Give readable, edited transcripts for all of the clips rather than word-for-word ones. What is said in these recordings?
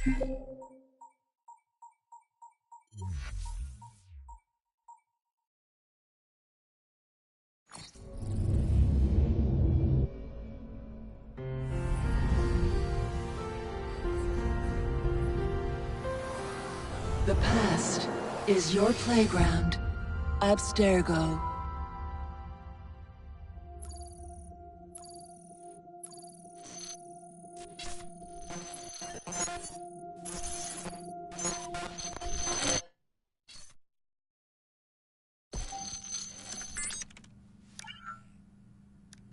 The past is your playground. Abstergo.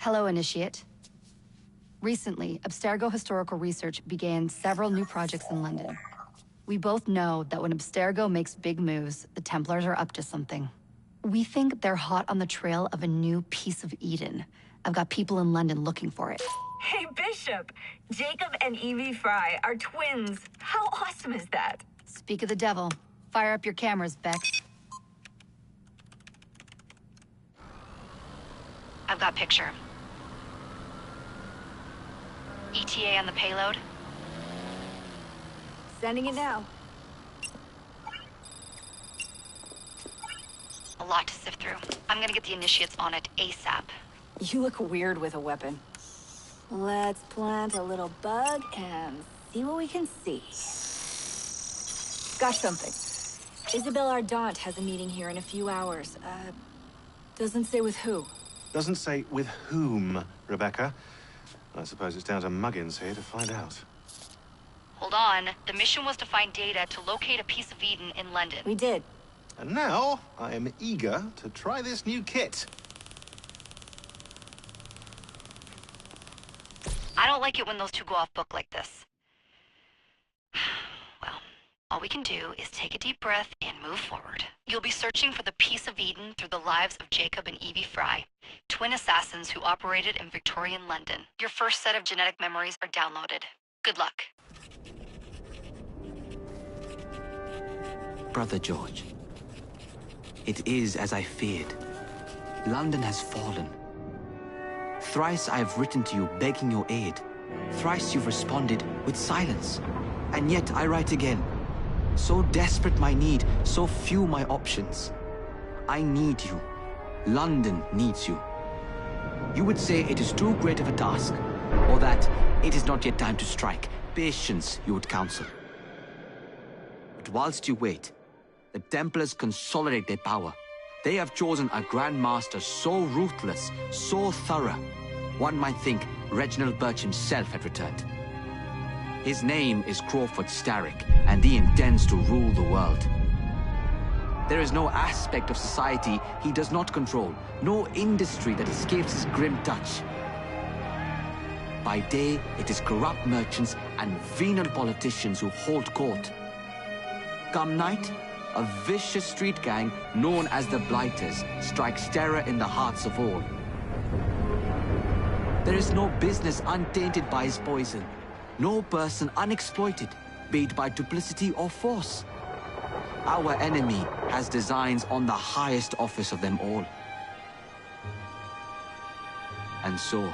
Hello, Initiate. Recently, Abstergo Historical Research began several new projects in London. We both know that when Abstergo makes big moves, the Templars are up to something. We think they're hot on the trail of a new piece of Eden. I've got people in London looking for it. Hey, Bishop! Jacob and Evie Fry are twins. How awesome is that? Speak of the devil. Fire up your cameras, Bex. I've got picture. ETA on the payload? Sending it now. A lot to sift through. I'm gonna get the Initiates on it ASAP. You look weird with a weapon. Let's plant a little bug and see what we can see. Got something. Isabel Ardant has a meeting here in a few hours. Doesn't say with who. Doesn't say with whom, Rebecca. I suppose it's down to Muggins here to find out. Hold on. The mission was to find data to locate a piece of Eden in London. We did. And now, I am eager to try this new kit. I don't like it when those two go off book like this. Well, all we can do is take a deep breath and move forward. You'll be searching for the piece of Eden through the lives of Jacob and Evie Fry, twin assassins who operated in Victorian London. Your first set of genetic memories are downloaded. Good luck. Brother George, it is as I feared. London has fallen. Thrice I have written to you begging your aid. Thrice you've responded with silence. And yet I write again. So desperate my need, so few my options. I need you. London needs you. You would say it is too great of a task, or that it is not yet time to strike. Patience, you would counsel. But whilst you wait, the Templars consolidate their power. They have chosen a Grand Master so ruthless, so thorough, one might think Reginald Birch himself had returned. His name is Crawford Starrick, and he intends to rule the world. There is no aspect of society he does not control, no industry that escapes his grim touch. By day, it is corrupt merchants and venal politicians who hold court. Come night, a vicious street gang known as the Blighters strikes terror in the hearts of all. There is no business untainted by his poison, no person unexploited, be it by duplicity or force. Our enemy has designs on the highest office of them all. And so,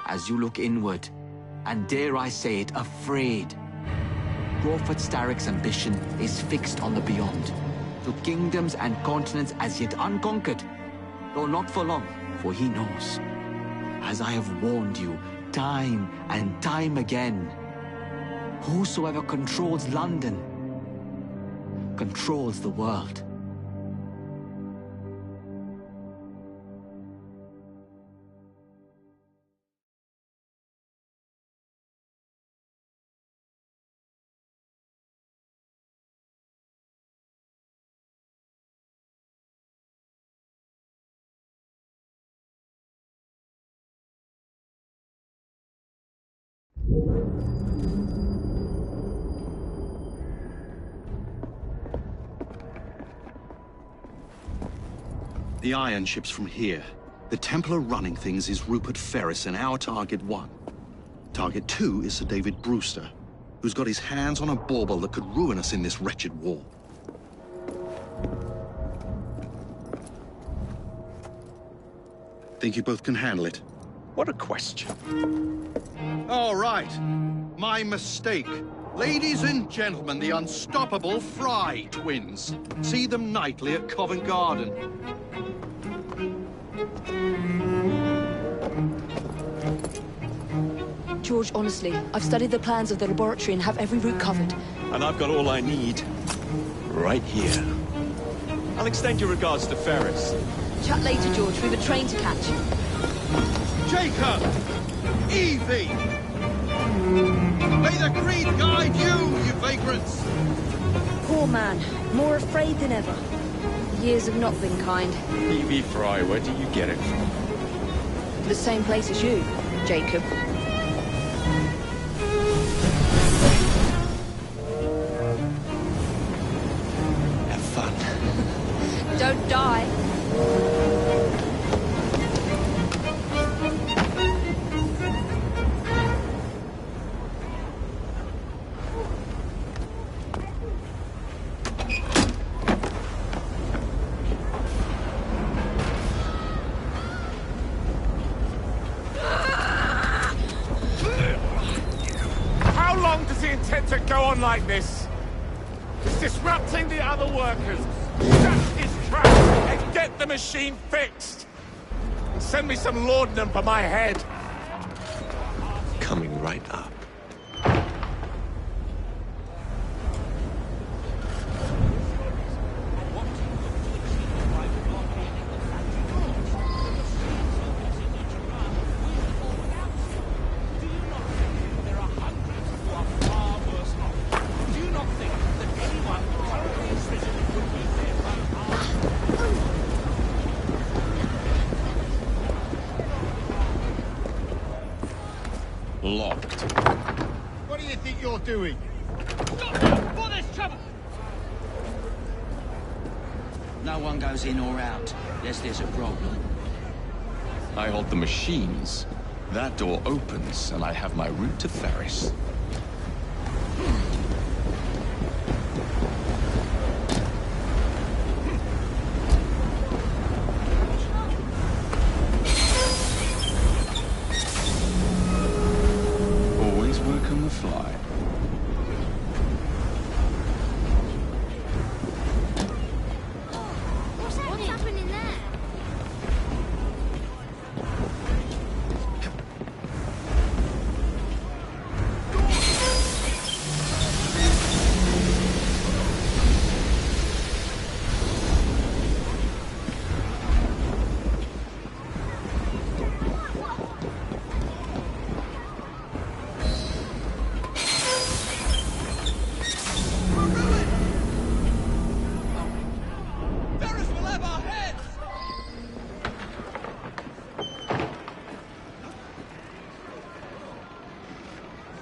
as you look inward, and dare I say it, afraid, Crawford Starrick's ambition is fixed on the beyond, to kingdoms and continents as yet unconquered, though not for long, for he knows, as I have warned you time and time again, whosoever controls London controls the world. The iron ship's from here. The Templar running things is Rupert Ferris and our target 1. Target 2 is Sir David Brewster, who's got his hands on a bauble that could ruin us in this wretched war. Think you both can handle it? What a question. All right. My mistake. Ladies and gentlemen, the unstoppable Fry twins. See them nightly at Covent Garden. George, honestly, I've studied the plans of the laboratory and have every route covered. And I've got all I need right here. I'll extend your regards to Ferris. Chat later, George. We've a train to catch. Jacob! Evie! May the creed guide you vagrants! Poor man. More afraid than ever. Years have not been kind. Evie Fry, where do you get it from? The same place as you, Jacob. Have fun. Don't die. How long does he intend to go on like this? He's disrupting the other workers. Shut his trap and get the machine fixed. And send me some laudanum for my head. Coming right up. Locked. What do you think you're doing? No one goes in or out, unless there's a problem. I hold the machines. That door opens, and I have my route to Ferris. Always work on the fly. What's happening there?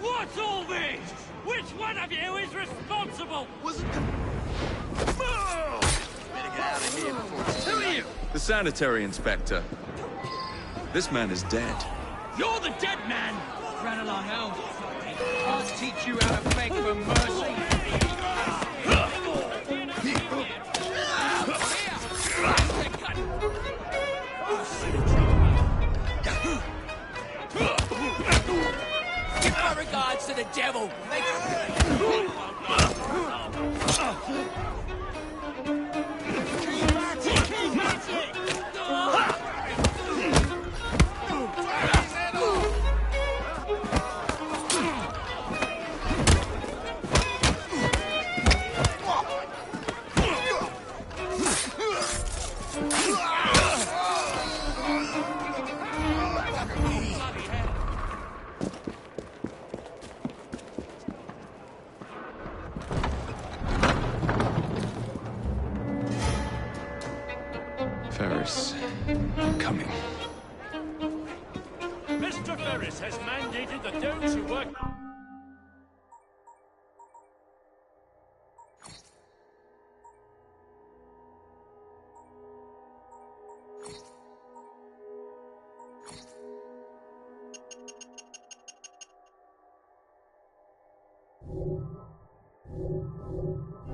What's all this? Which one of you is responsible? Who are you? The sanitary inspector. This man is dead. You're the dead man! Ran along home. I'll teach you how to beg for mercy. Give my regards to the devil. Ferris, I'm coming. Mr. Ferris has mandated that those who work...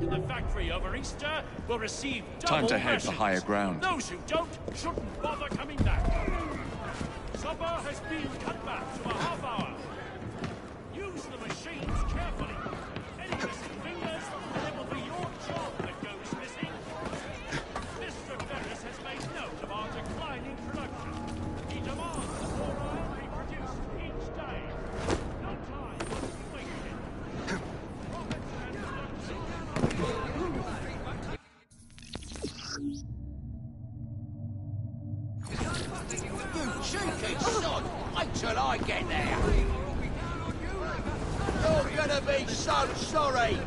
in the factory over Easter will receive double Time to head for rations. higher ground. Those who don't shouldn't bother coming back. Supper has been cut back to a half hour. Use the machines carefully. be so sorry!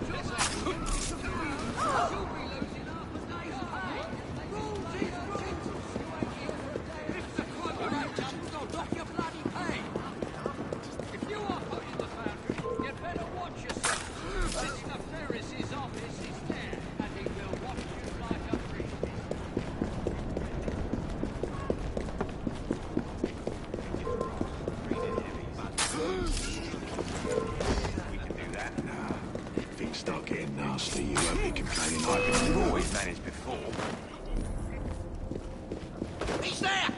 Start getting nasty, you won't be complaining like this. We've always managed before. He's there!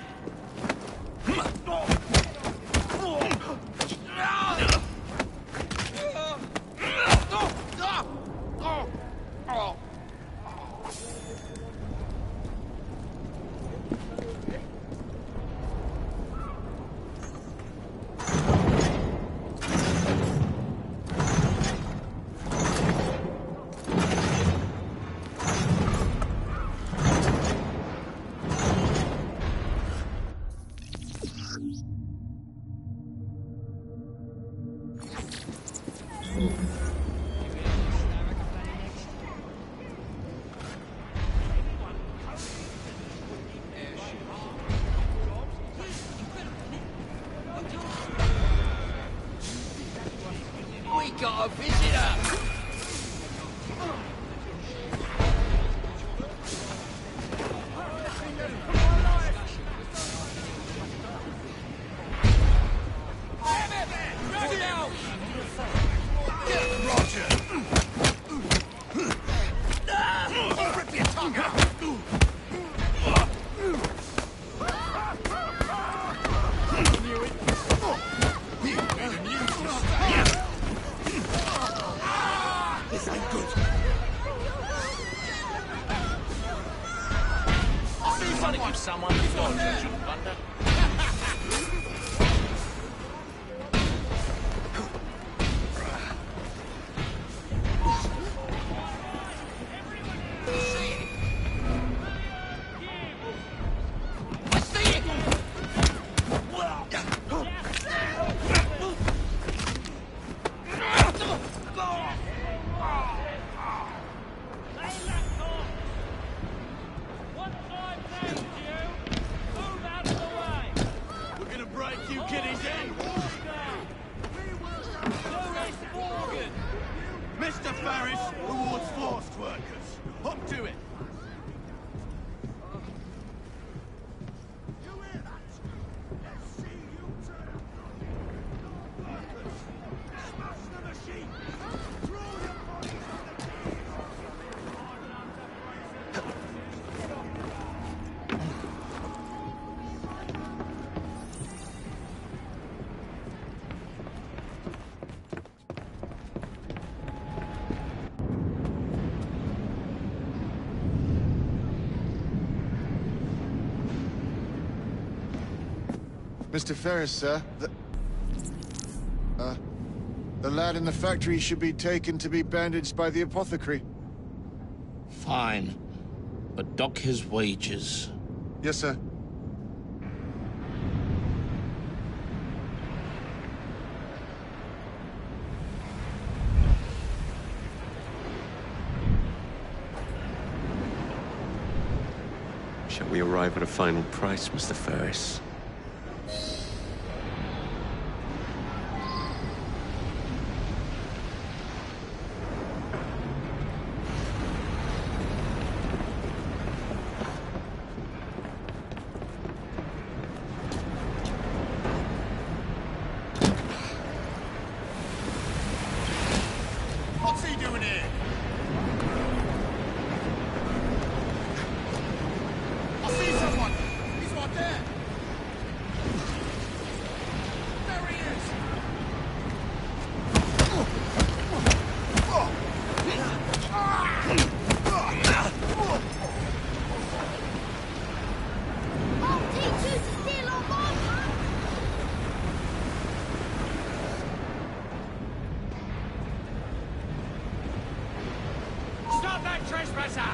We got a visitor! Someone who thought you should wonder. Mr. Ferris rewards forced workers. Hop to it. You hear that? Let's see you turn up. Workers, smash the machine. Throw your bodies Mr. Ferris, sir, the lad in the factory should be taken to be bandaged by the apothecary. Fine, but dock his wages. Yes, sir. Shall we arrive at a final price, Mr. Ferris? What's he doing here? I see someone! He's right there! There he is! I'll teach you to steal on my man! Stop that trespasser!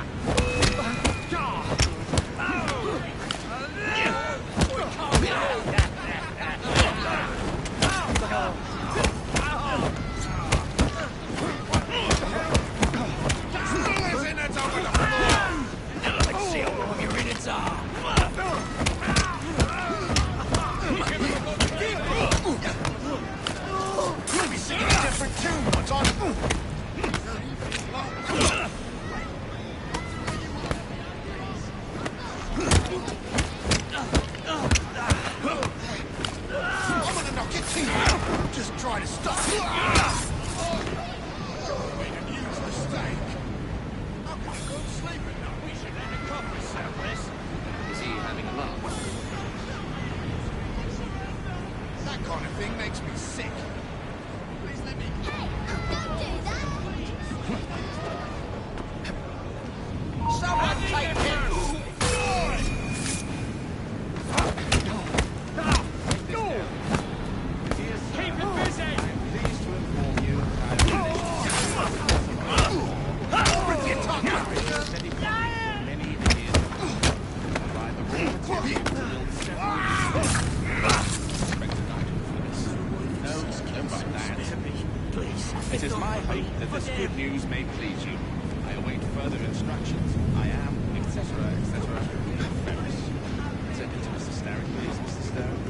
I hope that this good news may please you. I await further instructions. I am, etc., etc. Ferris. Send it to Mr. Starrick, please, Mr. Starrick.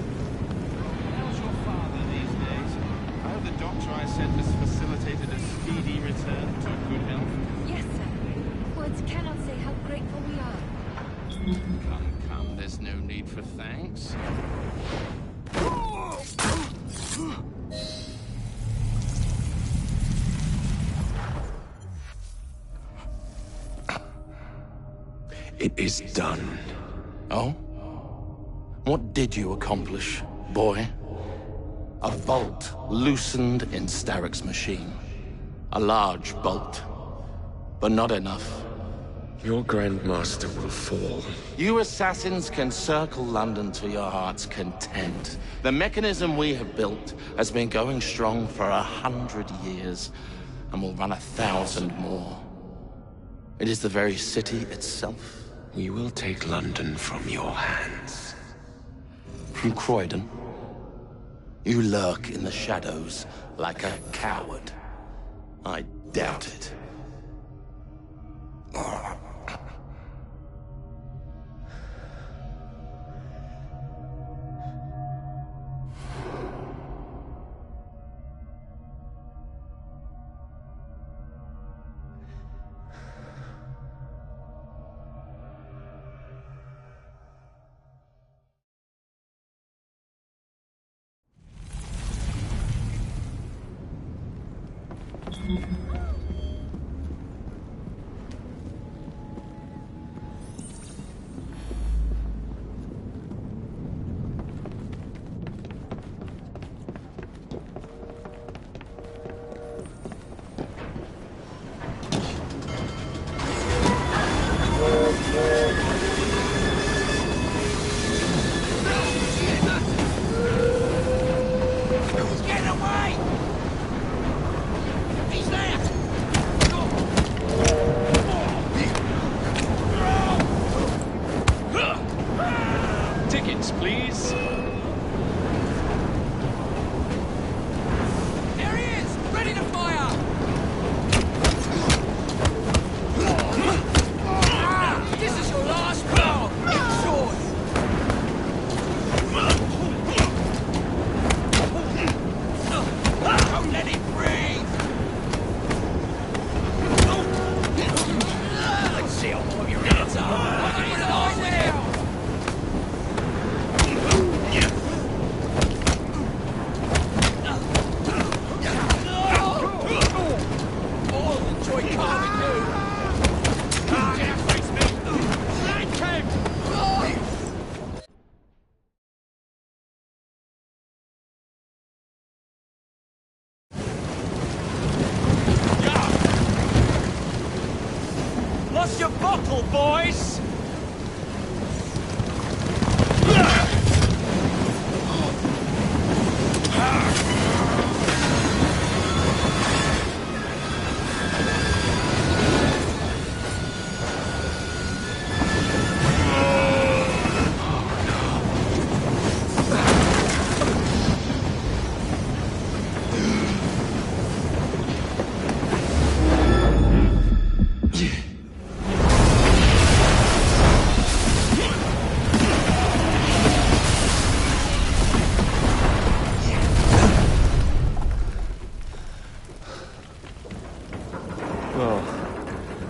How's your father these days? I hope the doctor I sent has facilitated a speedy return to good health. Yes, sir. Words cannot say how grateful we are. Come, there's no need for thanks. It is done. Oh? What did you accomplish, boy? A bolt loosened in Starrick's machine. A large bolt, but not enough. Your Grandmaster will fall. You assassins can circle London to your heart's content. The mechanism we have built has been going strong for 100 years, and will run 1,000 more. It is the very city itself. We will take London from your hands. From Croydon? You lurk in the shadows like a coward. I doubt it. Tickets, please. There he is! Ready to fire! This is your last round! Enjoy! Don't let it breathe! Let's see how long your hands are! Lost your bottle, boys!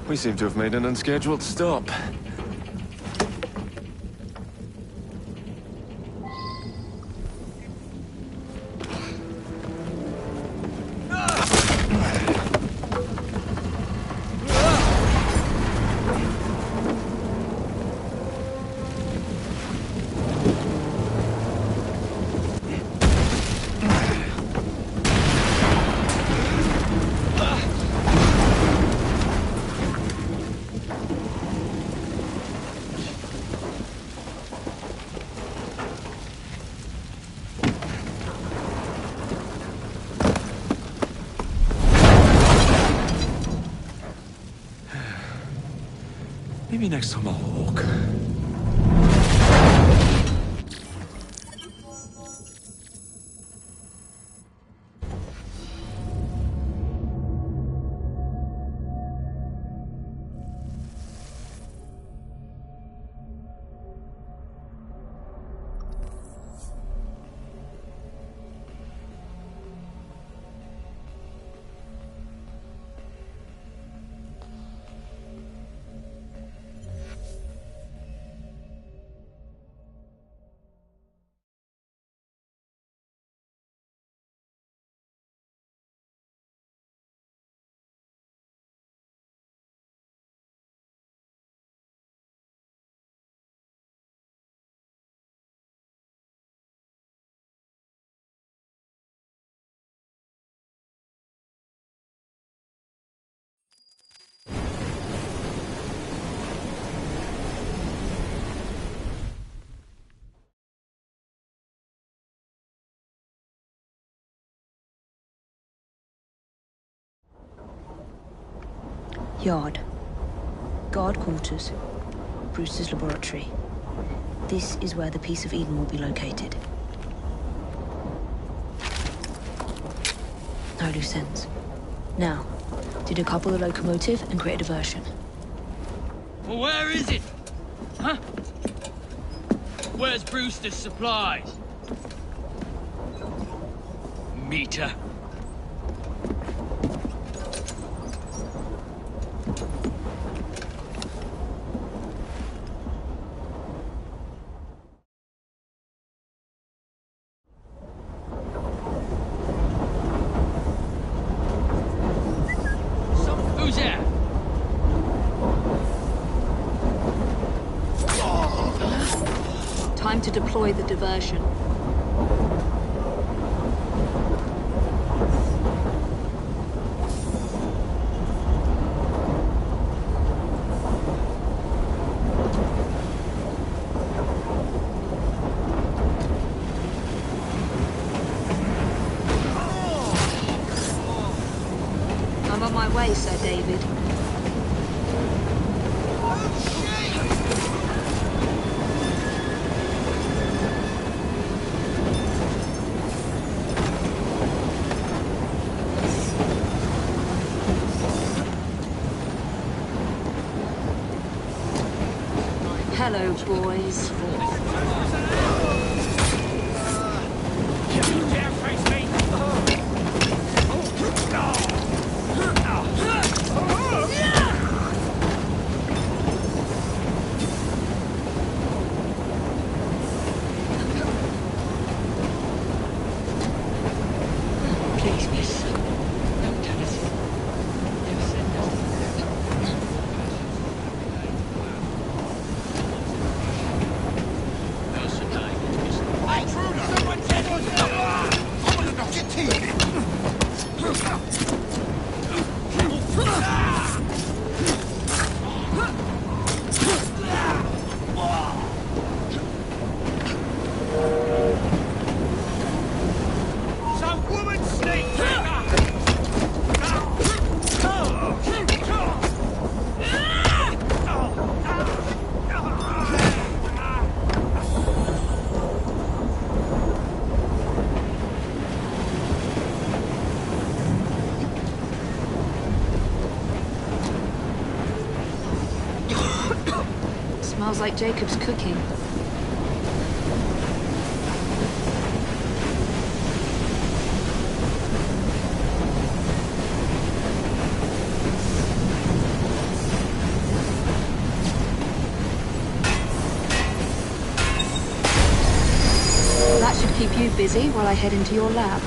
We seem to have made an unscheduled stop. Maybe next time I'll walk. Yard. Guard quarters. Brewster's laboratory. This is where the piece of Eden will be located. No loose ends. Now, decouple the locomotive and create a diversion. Well, where is it? Huh? Where's Brewster's supplies? Meter. Who's there? Time to deploy the diversion. I'm on my way, Sir David. Hello, boys. Please, miss. Don't tell us. They've sent us. Some woman snake! Smells like Jacob's cooking. That should keep you busy while I head into your lab.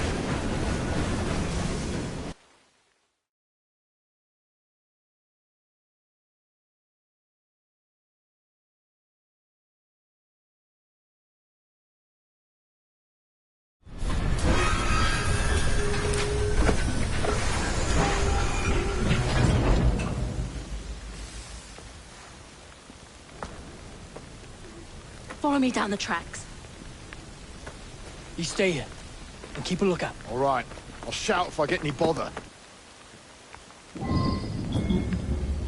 Follow me down the tracks. You stay here and keep a lookout. All right. I'll shout if I get any bother.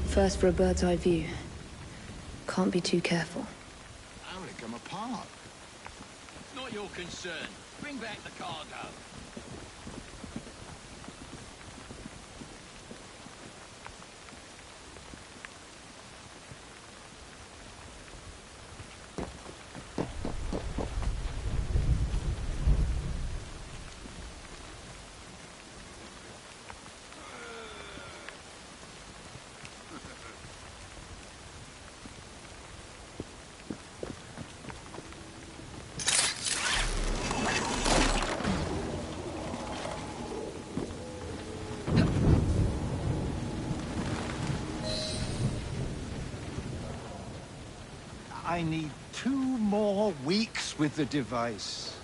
First for a bird's eye view. Can't be too careful. How did it come apart? It's not your concern. Bring back the cargo. I need 2 more weeks with the device.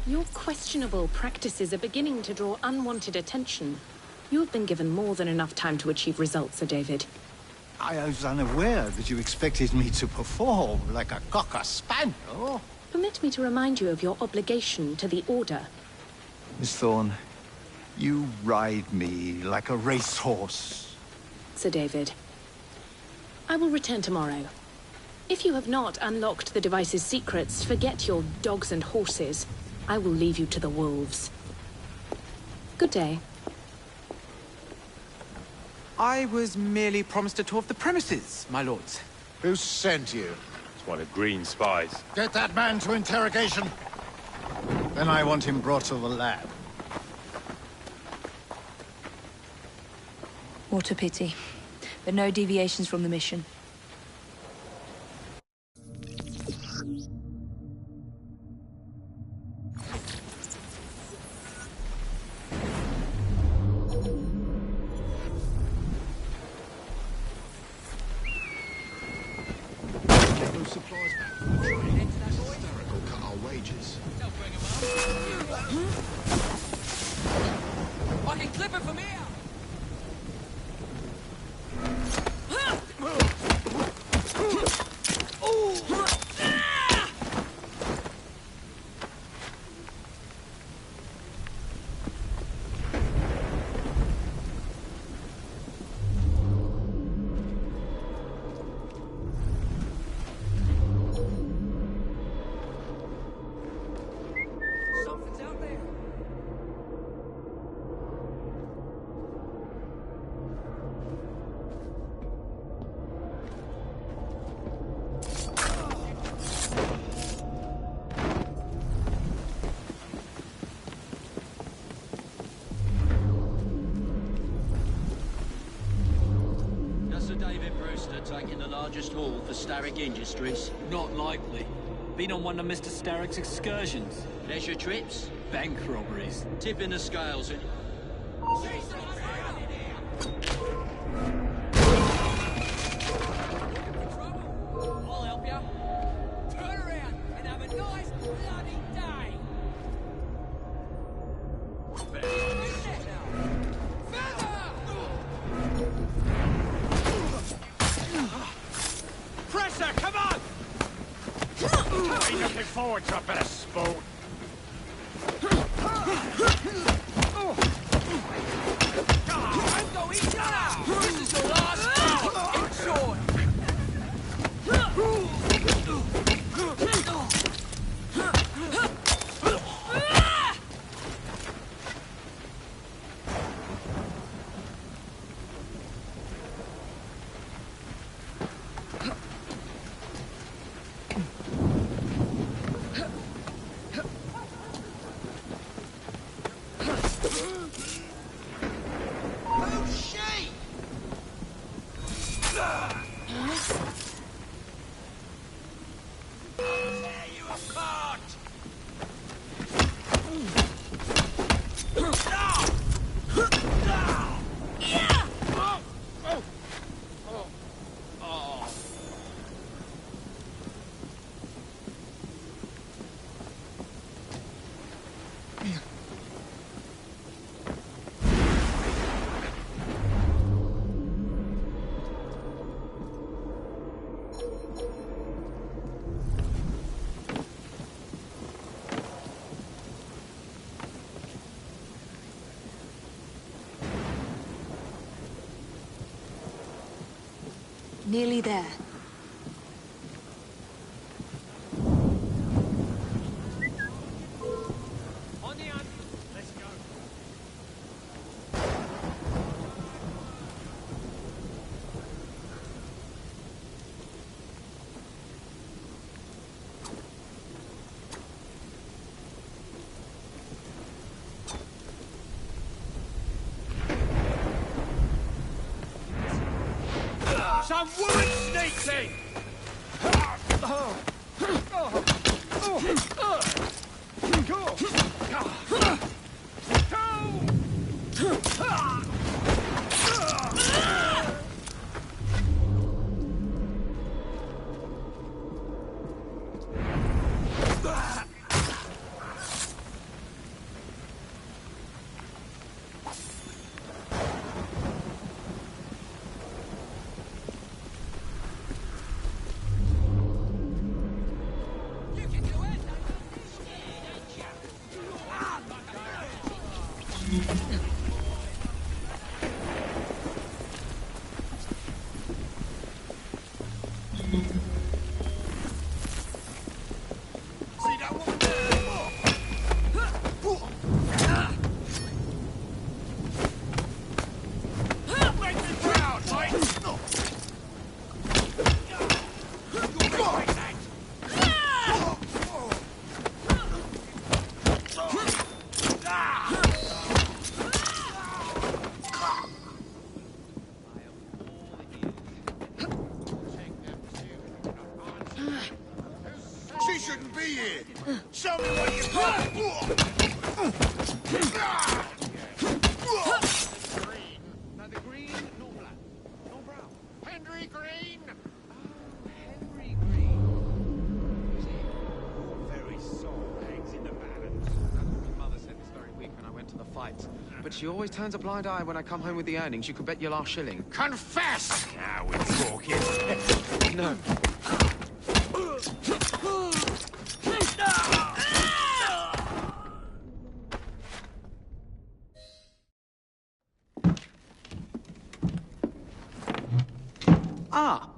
Your questionable practices are beginning to draw unwanted attention. You have been given more than enough time to achieve results, Sir David. I was unaware that you expected me to perform like a cocker spaniel. Permit me to remind you of your obligation to the Order. Miss Thorne, you ride me like a racehorse. Sir David, I will return tomorrow. If you have not unlocked the device's secrets, forget your dogs and horses. I will leave you to the wolves. Good day. I was merely promised a tour of the premises, my lords. Who sent you? It's one of Green's spies. Get that man to interrogation. Then I want him brought to the lab. What a pity. But no deviations from the mission. Those supplies back. Hysterical, cut our wages. I can clip it from here! Something's out there. Does Sir David Brewster taking the largest haul for Starrick Industries? Not likely. Been on one of Mr. Starrick's excursions. Leisure trips? Bank robberies. Tipping the scales and... I'll help you. Turn around and have a nice bloody day. Pressure, come on! Ain't looking forward to a bit of sport. I'm going down. This is your last chance. Enjoy. Nearly there. On the hunt. Let's go. Some woman sneaks in! See that woman there? Make me proud, mate! She shouldn't be here. Show me what you got. Neither green nor black. Nor brown. Henry Green. Henry Green. You see, your very soul hangs in the balance. That's what my mother said this very week when I went to the fight. But she always turns a blind eye when I come home with the earnings. You could bet your last shilling. Confess! Now we're talking. No. Ah,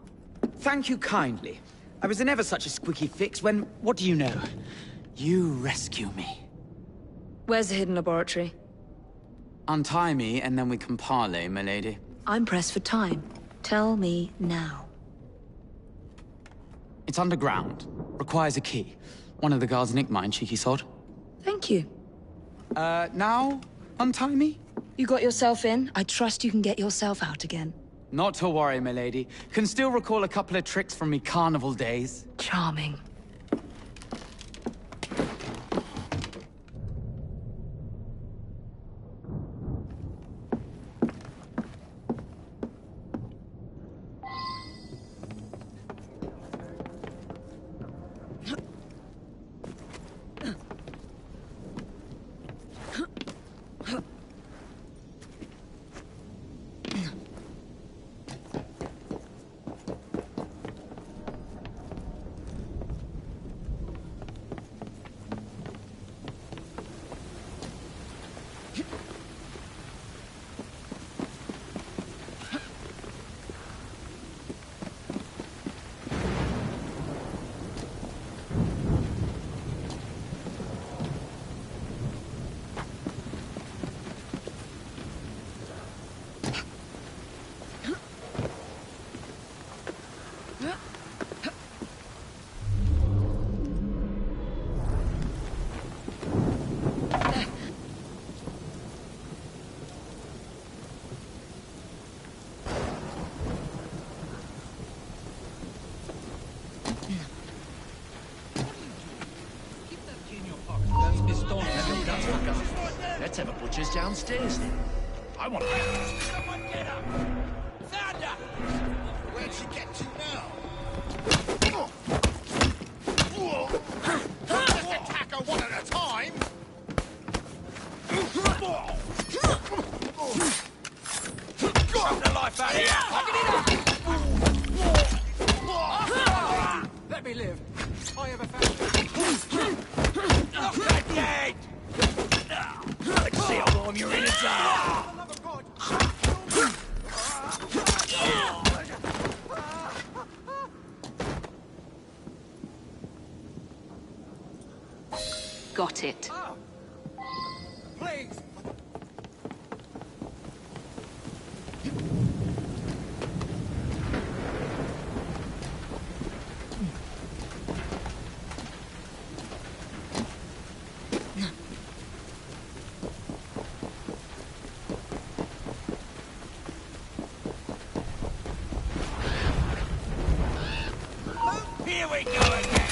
thank you kindly. I was in ever such a squeaky fix when, what do you know? You rescue me. Where's the hidden laboratory? Untie me, and then we can parley, my lady. I'm pressed for time. Tell me now. It's underground. Requires a key. One of the guards nicked mine, cheeky sod. Thank you. Now? Untie me? You got yourself in. I trust you can get yourself out again. Not to worry, my lady. Can still recall a couple of tricks from me carnival days. Charming. Let's have a butcher's downstairs then. I want to... Someone get up! Found her! Where'd she get to now? Just attack her one at a time! Choke the life out of you! Let me live. I have a family. Look, they're dead! Let's see how warm your innards are! Got it. Please. Here we go again!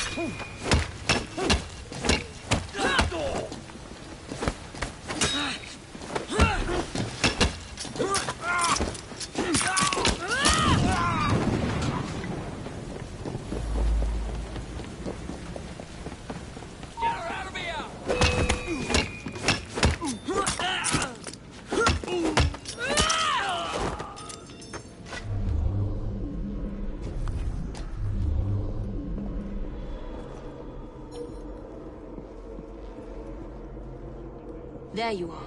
There you are.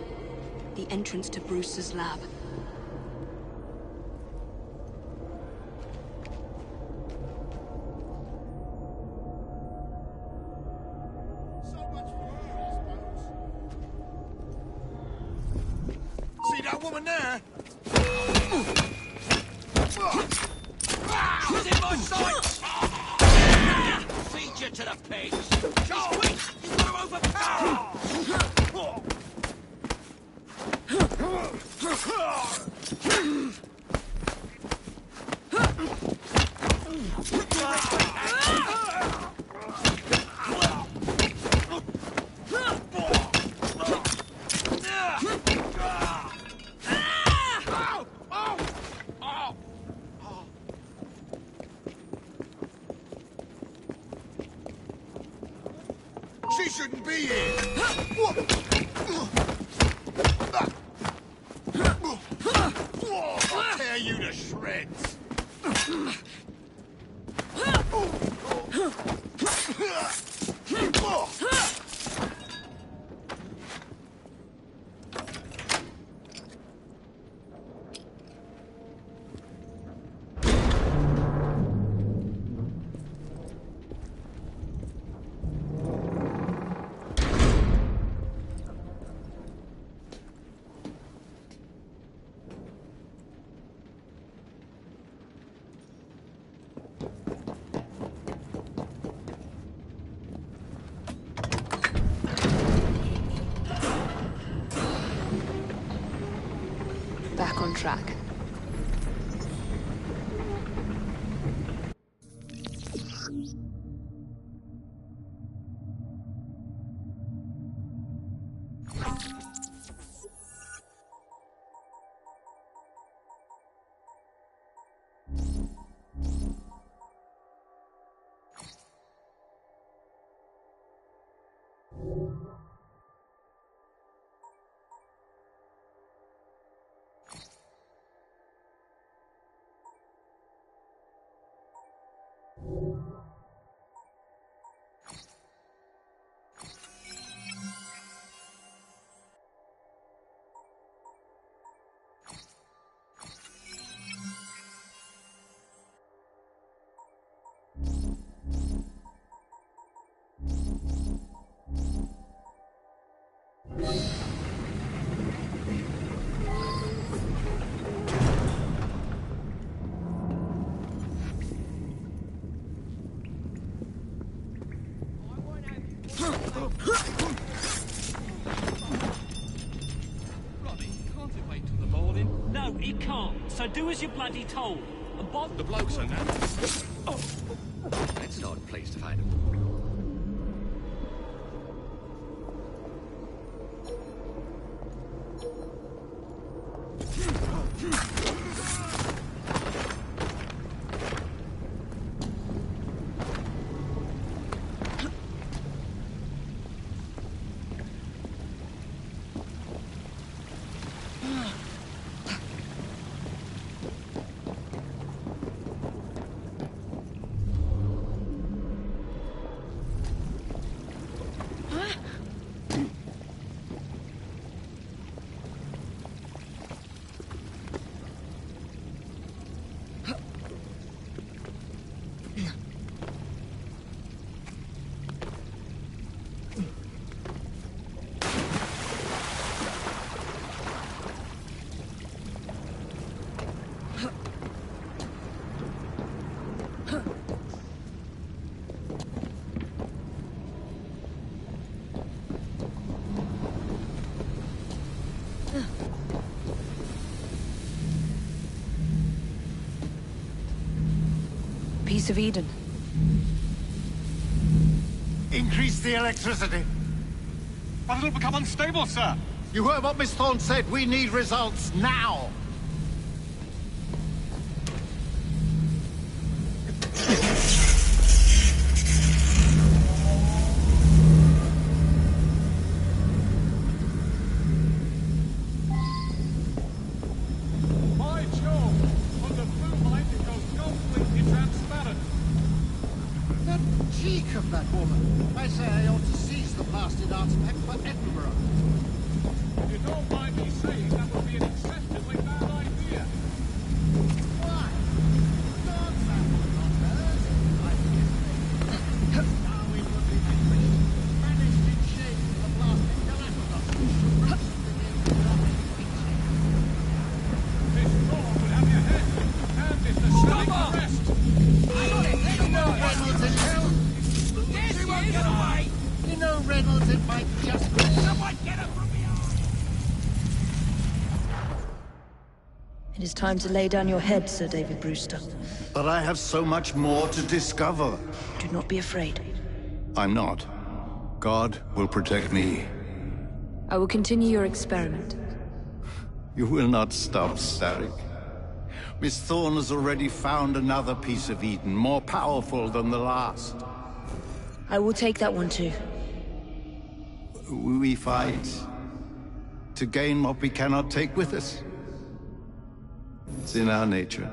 The entrance to Bruce's lab. woman there. She's in my sights! Feed you to the pigs! She's weak! You've got to overpower She shouldn't be here. I'll tear you to shreds. Back on track. No, he can't. So do as you're bloody told. And Bob... The bloke's are now. Oh. That's an odd place to find him. Piece of Eden. Increase the electricity. But it'll become unstable, sir. You heard what Miss Thorne said. We need results now. By Jove! On the blue light, it goes completely transparent. The cheek of that woman. I say I ought to seize the blasted artifact for Edinburgh. If you don't mind me saying, that would be an exceptionally bad idea. Why? God's apple, not hers. I guess now we will be vanished in shape from the blasted Galapagos. Reynolds, it might just be... Someone get him from behind! It is time to lay down your head, Sir David Brewster. But I have so much more to discover. Do not be afraid. I'm not. God will protect me. I will continue your experiment. You will not stop, Starrick. Miss Thorne has already found another piece of Eden, more powerful than the last. I will take that one too. We fight to gain what we cannot take with us. It's in our nature.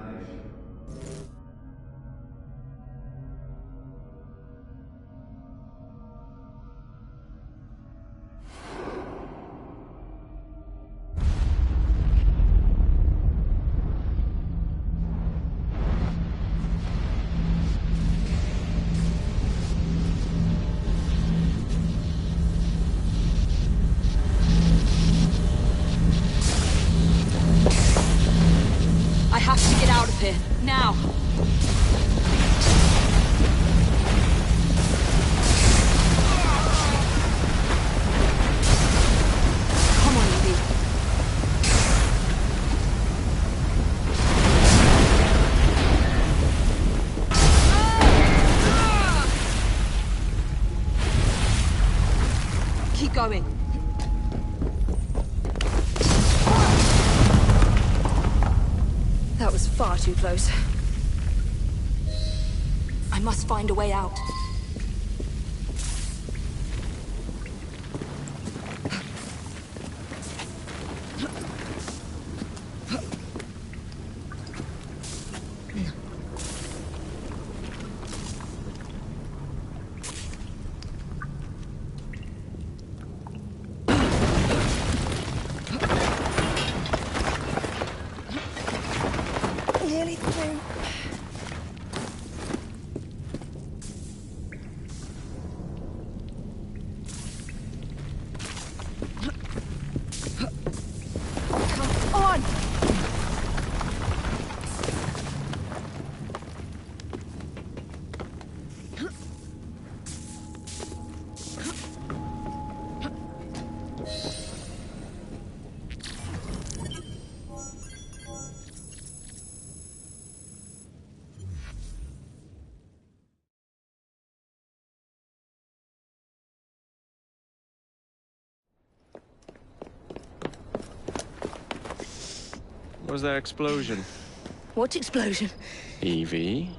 I have to get out of here, now! Come on, Evie. Keep going. That was far too close. I must find a way out. Nearly through. Come on! What was that explosion? What explosion? Evie?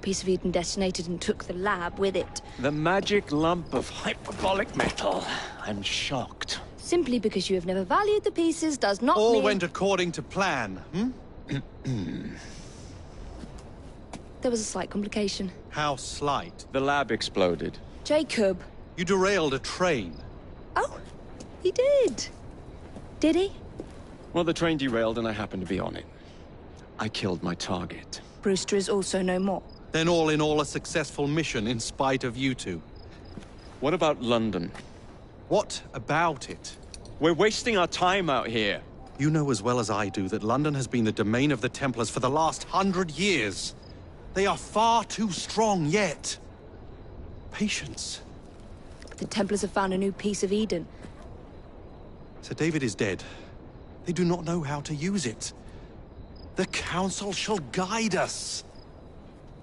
Piece of Eden detonated and took the lab with it. The magic lump of hyperbolic metal. I'm shocked. Simply because you have never valued the pieces does not All mean... went according to plan, There was a slight complication. How slight? The lab exploded. Jacob. You derailed a train. Oh, he did. Did he? Well, the train derailed and I happened to be on it. I killed my target. Brewster is also no more. Then all in all a successful mission in spite of you two. What about London? What about it? We're wasting our time out here. You know as well as I do that London has been the domain of the Templars for the last 100 years. They are far too strong yet. Patience. The Templars have found a new piece of Eden. Sir David is dead. They do not know how to use it. The Council shall guide us.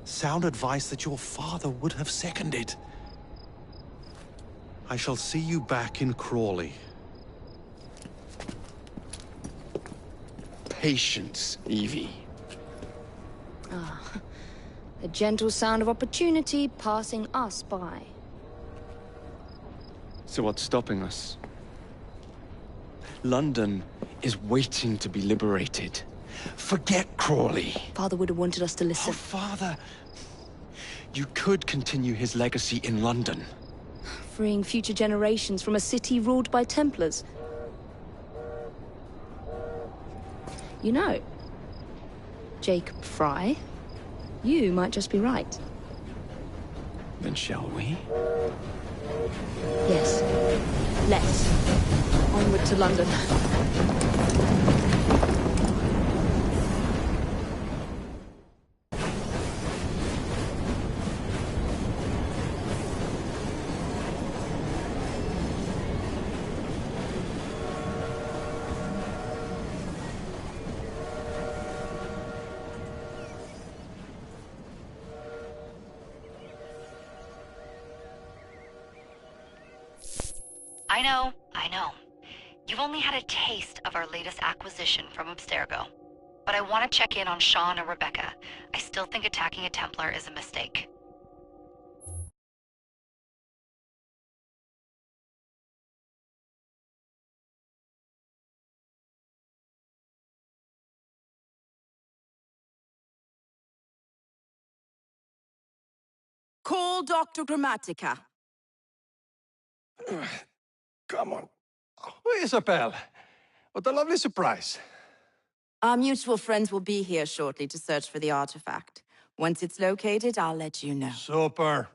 Sound advice that your father would have seconded. I shall see you back in Crawley. Patience, Evie. Ah, the gentle sound of opportunity passing us by. So what's stopping us? London is waiting to be liberated. Forget Crawley. Father would have wanted us to listen. Oh, Father. You could continue his legacy in London. Freeing future generations from a city ruled by Templars. You know, Jacob Fry, you might just be right. Then shall we? Yes. Let's. Onward to London. I know. You've only had a taste of our latest acquisition from Abstergo. But I want to check in on Sean and Rebecca. I still think attacking a Templar is a mistake. Call Dr. Grammatica. Come on. Oh, Isabel. What a lovely surprise. Our mutual friends will be here shortly to search for the artifact. Once it's located, I'll let you know. Super.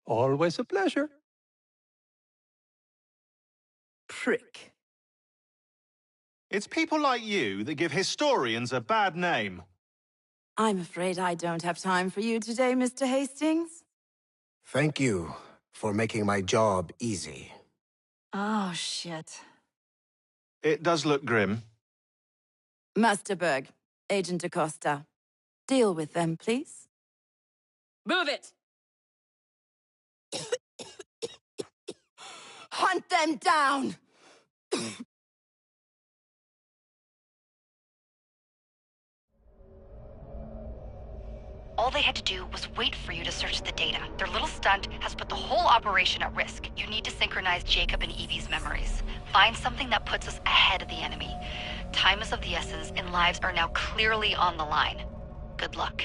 Always a pleasure. Prick. It's people like you that give historians a bad name. I'm afraid I don't have time for you today, Mr. Hastings. Thank you for making my job easy. Oh, shit. It does look grim. Master Berg, Agent Acosta. Deal with them, please. Move it! Hunt them down! All they had to do was wait for you to search the data. Their little stunt has put the whole operation at risk. You need to synchronize Jacob and Evie's memories. Find something that puts us ahead of the enemy. Time is of the essence, and lives are now clearly on the line. Good luck.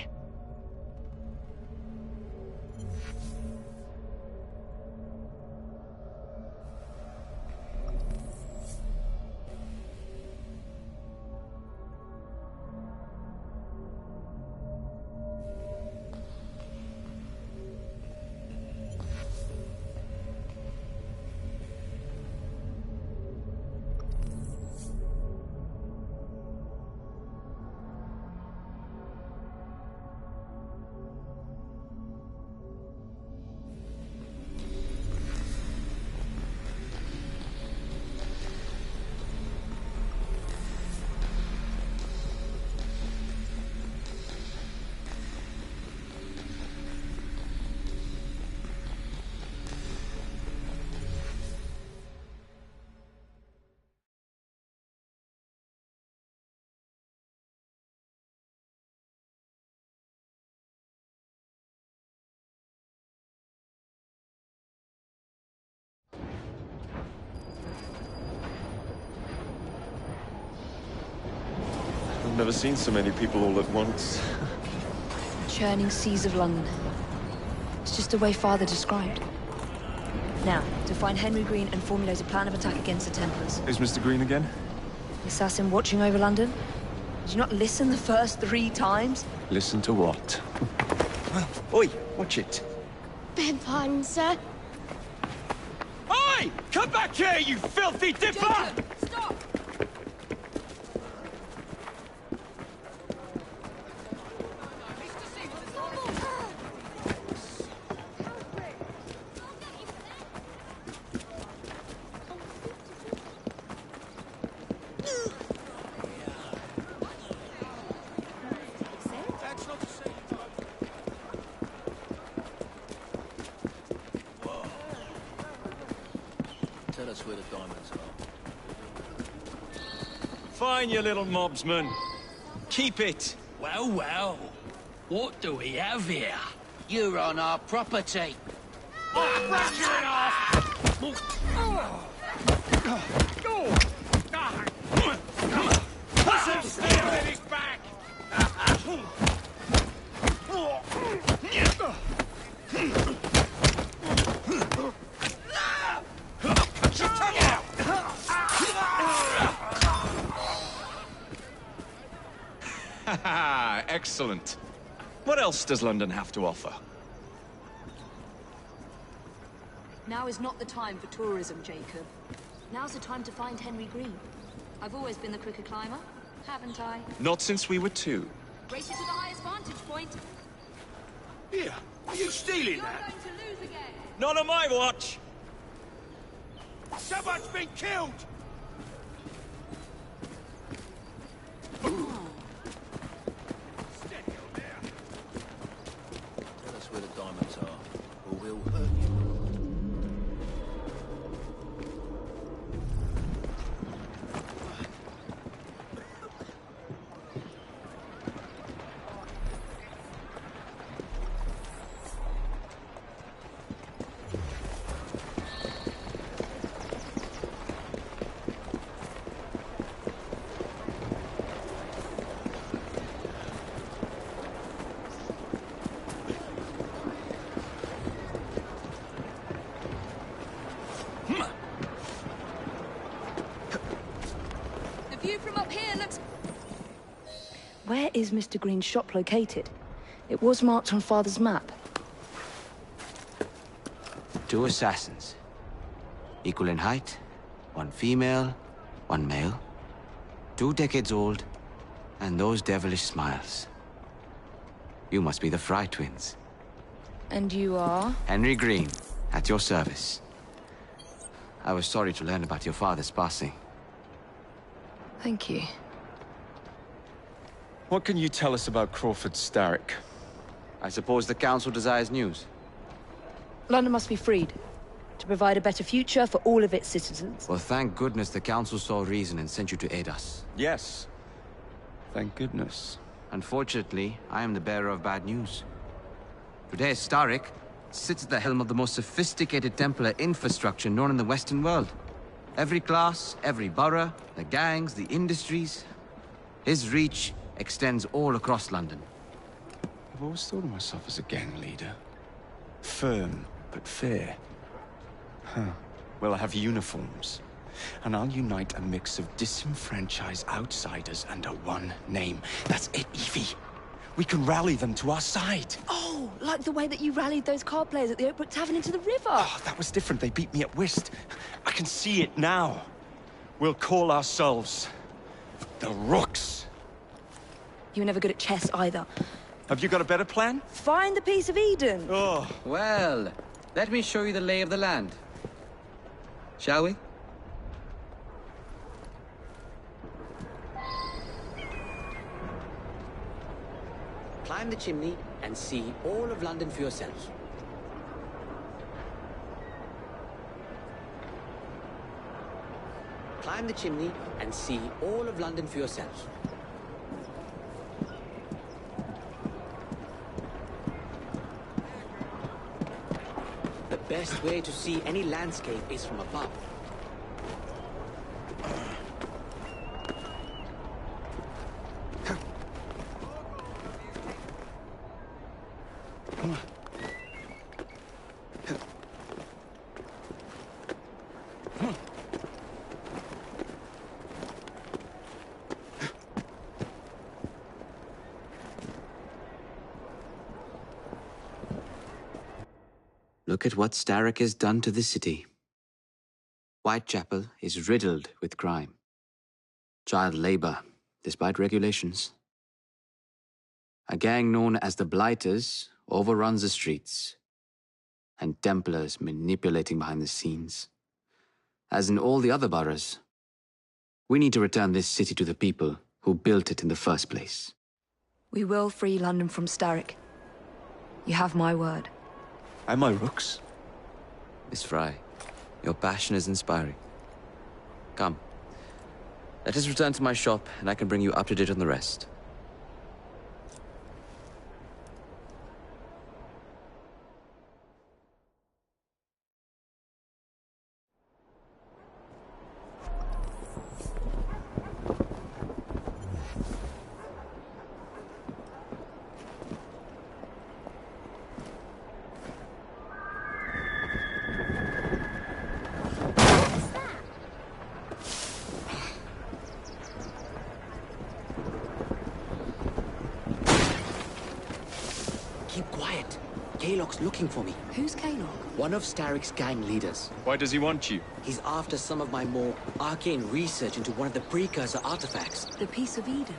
I've never seen so many people all at once. Churning seas of London. It's just the way Father described. Now, to find Henry Green and formulate a plan of attack against the Templars. Is Mr. Green again? The assassin watching over London? Did you not listen the first 3 times? Listen to what? Oi, watch it. Beg pardon, sir. Oi! Come back here, you filthy dipper! Stop! Tell us where the diamonds are. Fine, you little mobsman. Keep it. Well, well. What do we have here? You're on our property. Push him still in his back! Cut your tongue out! Excellent. What else does London have to offer? Now is not the time for tourism, Jacob. Now's the time to find Henry Green. I've always been the quicker climber, haven't I? Not since we were 2. Race you to the highest vantage point. Here, are you stealing You're that? going to lose again. Not on my watch. Someone's been killed! Tell us where the diamonds are, or we'll hurt you. is Mr. Green's shop located? It was marked on Father's map. 2 assassins. Equal in height. 1 female, 1 male. 2 decades old, and those devilish smiles. You must be the Fry twins. And you are? Henry Green, at your service. I was sorry to learn about your father's passing. Thank you. What can you tell us about Crawford Starrick? I suppose the Council desires news. London must be freed, to provide a better future for all of its citizens. Well, thank goodness the Council saw reason and sent you to aid us. Yes. Thank goodness. Unfortunately, I am the bearer of bad news. Today, Starrick sits at the helm of the most sophisticated Templar infrastructure known in the Western world. Every class, every borough, the gangs, the industries. His reach extends all across London. I've always thought of myself as a gang leader. Firm, but fair. Huh. Well, I have uniforms. And I'll unite a mix of disenfranchised outsiders under one name. That's it, Evie. We can rally them to our side. Oh, like the way that you rallied those card players at the Oakbrook Tavern into the river. Oh, that was different. They beat me at whist. I can see it now. We'll call ourselves the Rooks. You were never good at chess either. Have you got a better plan? Find the piece of Eden. Oh. Well, let me show you the lay of the land. Shall we? Climb the chimney and see all of London for yourself. Climb the chimney and see all of London for yourself. The best way to see any landscape is from above. Look at what Starrick has done to the city. Whitechapel is riddled with crime. Child labor, despite regulations. A gang known as the Blighters overruns the streets, and Templars manipulating behind the scenes. As in all the other boroughs, we need to return this city to the people who built it in the first place. We will free London from Starrick. You have my word. And my Rooks. Miss Fry, your passion is inspiring. Come, let us return to my shop, and I can bring you up to date on the rest. Keep quiet. Kaylock's looking for me. Who's Kaylock? One of Starrick's gang leaders. Why does he want you? He's after some of my more arcane research into one of the precursor artifacts. The piece of Eden.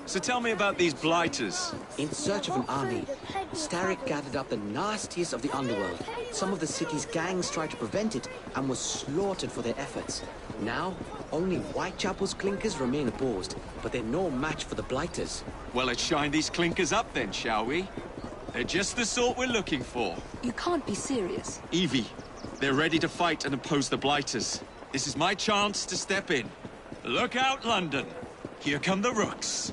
So tell me about these Blighters. In search of an army, Starrick gathered up the nastiest of the underworld. Some of the city's gangs tried to prevent it and was slaughtered for their efforts. Now, only Whitechapel's clinkers remain opposed, but they're no match for the Blighters. Well, let's shine these clinkers up then, shall we? They're just the sort we're looking for. You can't be serious. Evie, they're ready to fight and oppose the Blighters. This is my chance to step in. Look out, London. Here come the Rooks.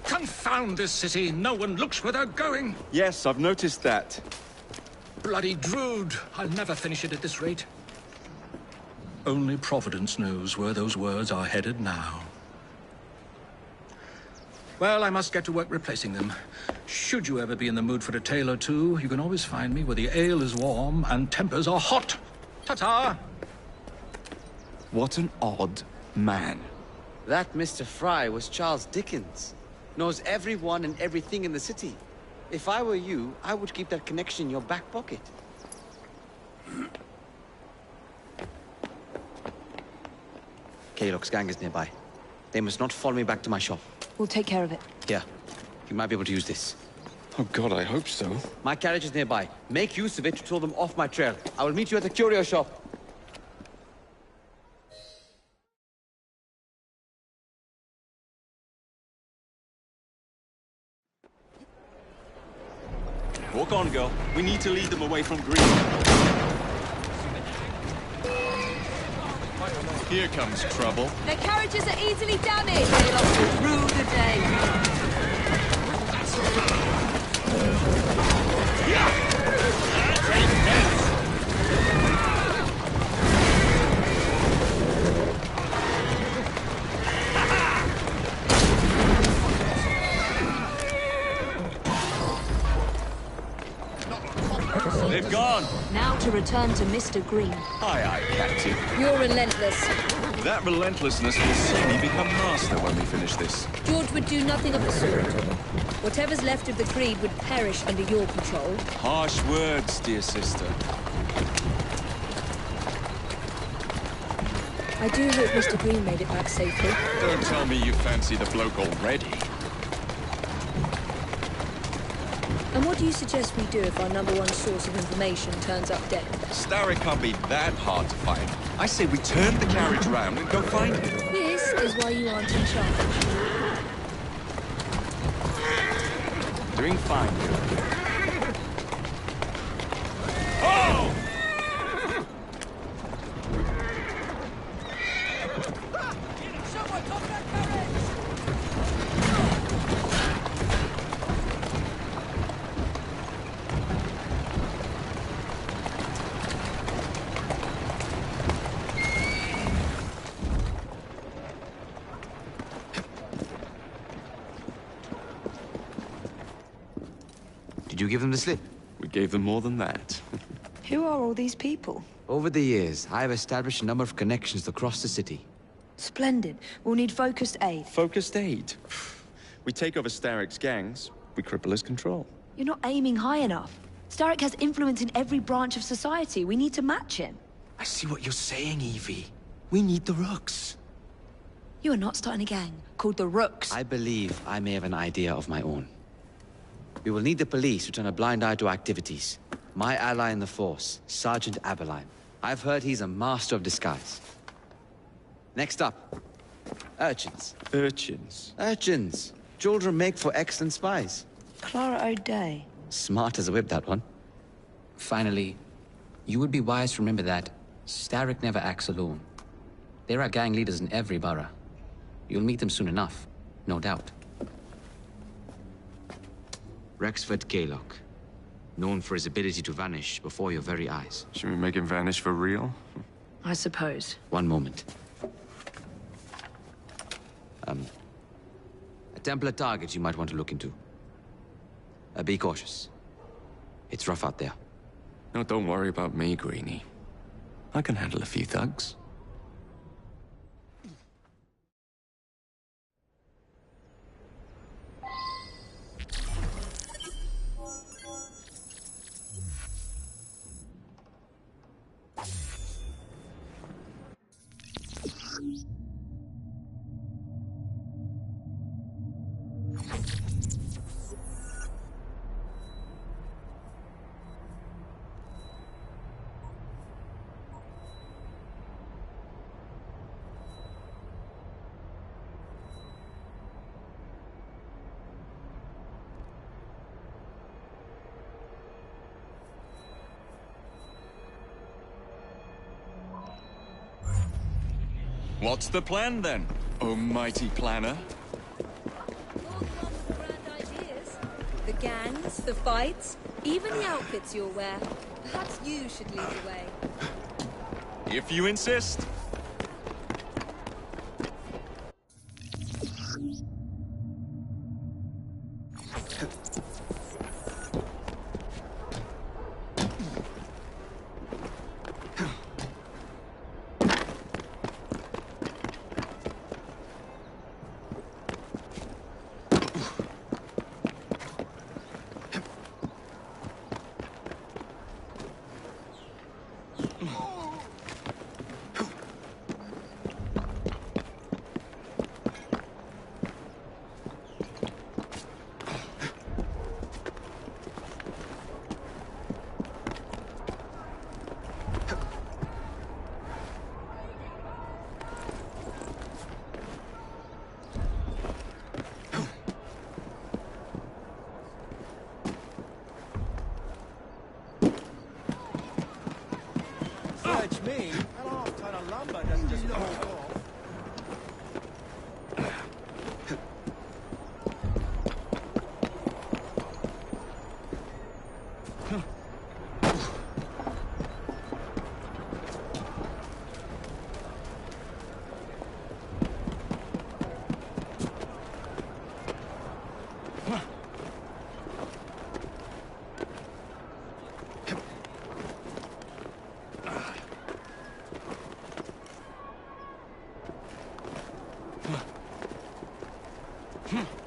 Confound this city. No one looks where they're going. Yes, I've noticed that. Bloody Drood. I'll never finish it at this rate. Only Providence knows where those words are headed now. Well, I must get to work replacing them. Should you ever be in the mood for a tale or two, you can always find me where the ale is warm and tempers are hot. Ta-ta! What an odd man. That Mr. Fry was Charles Dickens. Knows everyone and everything in the city. If I were you, I would keep that connection in your back pocket. Kaylock's gang is nearby. They must not follow me back to my shop. We'll take care of it. Here, you might be able to use this. Oh God, I hope so. My carriage is nearby. Make use of it to throw them off my trail. I will meet you at the curio shop. Walk on, girl. We need to lead them away from Green. Here comes trouble. Their carriages are easily damaged. They lost to rue the day. They've gone. Now to return to Mr. Green. Aye, Captain. You're relentless. That relentlessness will see me become master when we finish this. George would do nothing of the sort. Whatever's left of the Creed would perish under your control. Harsh words, dear sister. I do hope Mr. Green made it back safely. Don't tell me you fancy the bloke already. And what do you suggest we do if our number one source of information turns up dead? Starrick can't be that hard to find. I say we turn the carriage round and go find him. This is why you aren't in charge. Doing fine. Oh! Did you give them the slip? We gave them more than that. Who are all these people? Over the years, I have established a number of connections across the city. Splendid. We'll need focused aid. Focused aid. We take over Starrick's gangs, we cripple his control. You're not aiming high enough. Starrick has influence in every branch of society. We need to match him. I see what you're saying, Evie. We need the Rooks. You are not starting a gang called the Rooks. I believe I may have an idea of my own. We will need the police to turn a blind eye to activities. My ally in the force, Sergeant Aberline. I've heard he's a master of disguise. Next up, urchins. Urchins? Urchins. Children make for excellent spies. Clara O'Day. Smart as a whip, that one. Finally, you would be wise to remember that Starrick never acts alone. There are gang leaders in every borough. You'll meet them soon enough, no doubt. Rexford Kaylock. Known for his ability to vanish before your very eyes. Should we make him vanish for real? I suppose. One moment. A Templar target you might want to look into. Be cautious. It's rough out there. No, don't worry about me, Greenie. I can handle a few thugs. What's the plan, then, oh mighty planner? The gangs, the fights, even the outfits you'll wear. Perhaps you should lead the way. If you insist. Search me. That half ton of lumber doesn't just fall off. Hmm.